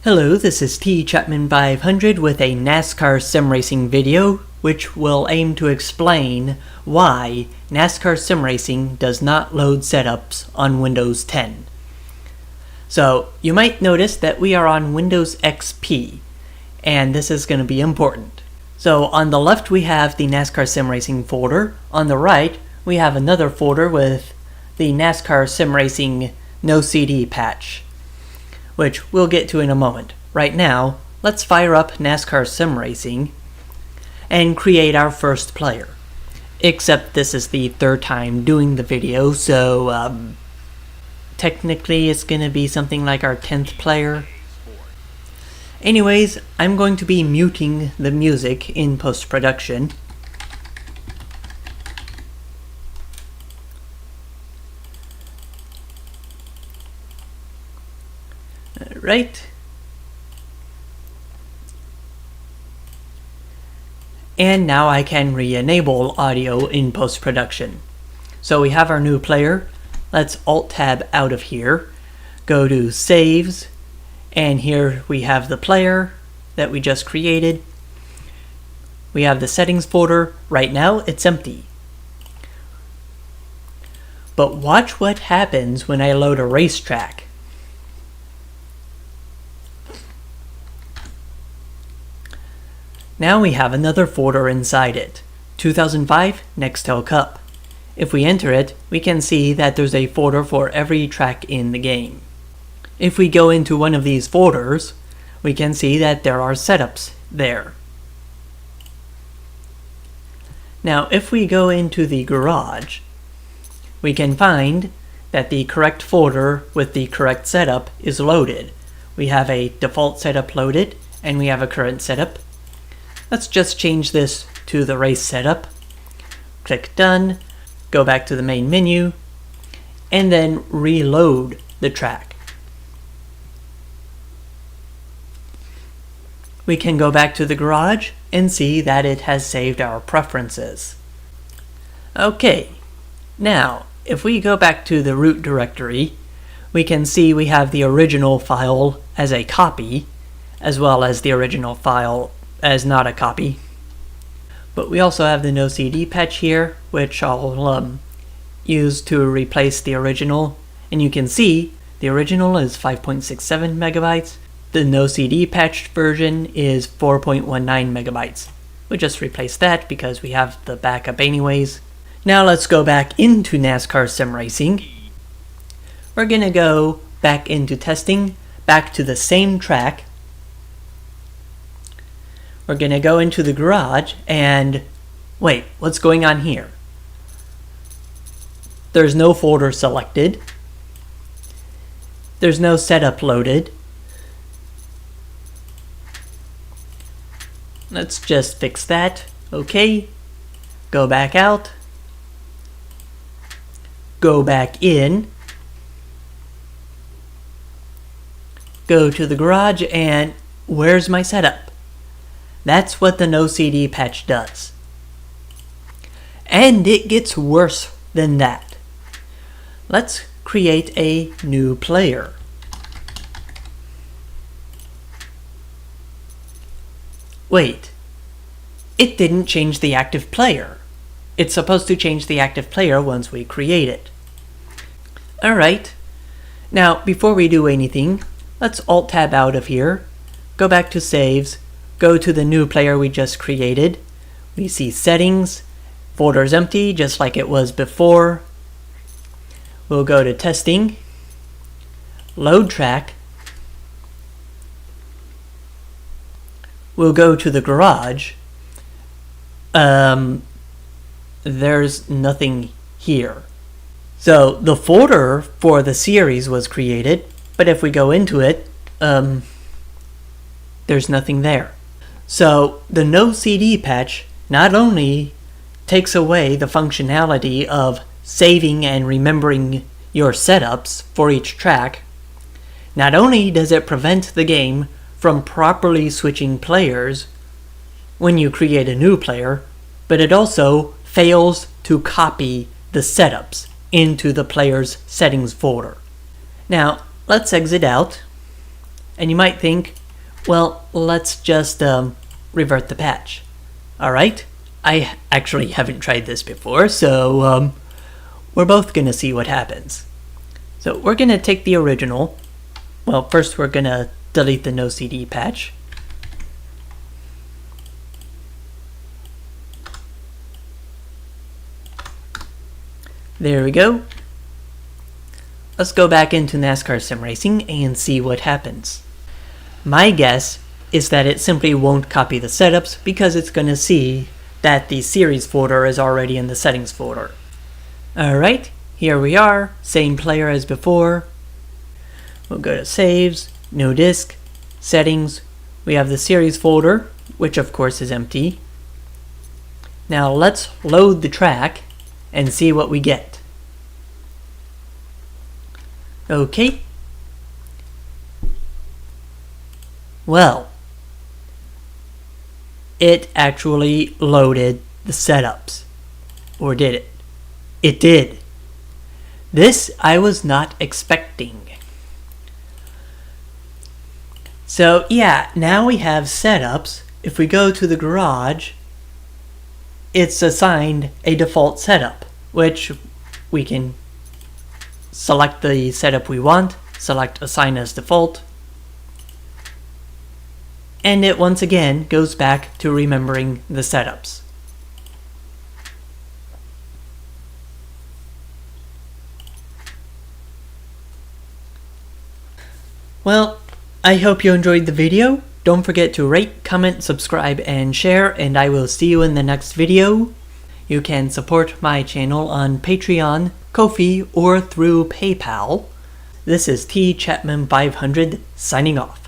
Hello, this is T Chapman 500 with a NASCAR SimRacing video, which will aim to explain why NASCAR SimRacing does not load setups on Windows 10. So, you might notice that we are on Windows XP, and this is going to be important. So, on the left we have the NASCAR SimRacing folder. On the right, we have another folder with the NASCAR SimRacing No CD patch, which we'll get to in a moment. Right now, let's fire up NASCAR SimRacing and create our first player. Except this is the third time doing the video, so technically it's going to be something like our 10th player. Anyways, I'm going to be muting the music in post-production. Right. And now I can re-enable audio in post-production. So we have our new player. Let's Alt-Tab out of here. Go to Saves. And here we have the player that we just created. We have the settings folder. Right now it's empty. But watch what happens when I load a racetrack. Now we have another folder inside it, 2005 Nextel Cup. If we enter it, we can see that there's a folder for every track in the game. If we go into one of these folders, we can see that there are setups there. Now if we go into the garage, we can find that the correct folder with the correct setup is loaded. We have a default setup loaded, and we have a current setup. Let's just change this to the race setup. Click Done, go back to the main menu, and then reload the track. We can go back to the garage and see that it has saved our preferences. Okay, now if we go back to the root directory, we can see we have the original file as a copy, as well as the original file as not a copy. But we also have the no CD patch here, which I'll use to replace the original. And you can see the original is 5.67 megabytes. The no CD patched version is 4.19 megabytes. We'll just replace that because we have the backup anyways. Now let's go back into NASCAR SimRacing. We're gonna go back into testing, back to the same track. We're going to go into the garage and wait, what's going on here? There's no folder selected. There's no setup loaded. Let's just fix that. Okay. Go back out. Go back in. Go to the garage and where's my setup? That's what the no CD patch does. And it gets worse than that. Let's create a new player. Wait, it didn't change the active player. It's supposed to change the active player once we create it. Alright, now before we do anything, let's Alt-Tab out of here, go back to Saves, go to the new player we just created. We see settings, folder's empty just like it was before. We'll go to testing, load track. We'll go to the garage. There's nothing here. So the folder for the series was created, but if we go into it, there's nothing there. So the no CD patch not only takes away the functionality of saving and remembering your setups for each track, not only does it prevent the game from properly switching players when you create a new player, but it also fails to copy the setups into the player's settings folder. Now let's exit out And you might think, well, let's just revert the patch. Alright, I actually haven't tried this before, so we're both gonna see what happens. So we're gonna take the original. Well, first we're gonna delete the no CD patch. There we go. Let's go back into NASCAR SimRacing and see what happens. My guess is that it simply won't copy the setups because it's going to see that the series folder is already in the settings folder. Alright, here we are, same player as before. We'll go to saves, new disk, settings. We have the series folder, which of course is empty. Now let's load the track and see what we get. Okay. Well, it actually loaded the setups. Or did it? It did. This I was not expecting. So yeah, now we have setups. If we go to the garage, it's assigned a default setup, which we can select the setup we want, select assign as default, and it once again goes back to remembering the setups. Well, I hope you enjoyed the video. Don't forget to rate, comment, subscribe, and share, and I will see you in the next video. You can support my channel on Patreon, Ko-fi, or through PayPal. This is T Chapman 500 signing off.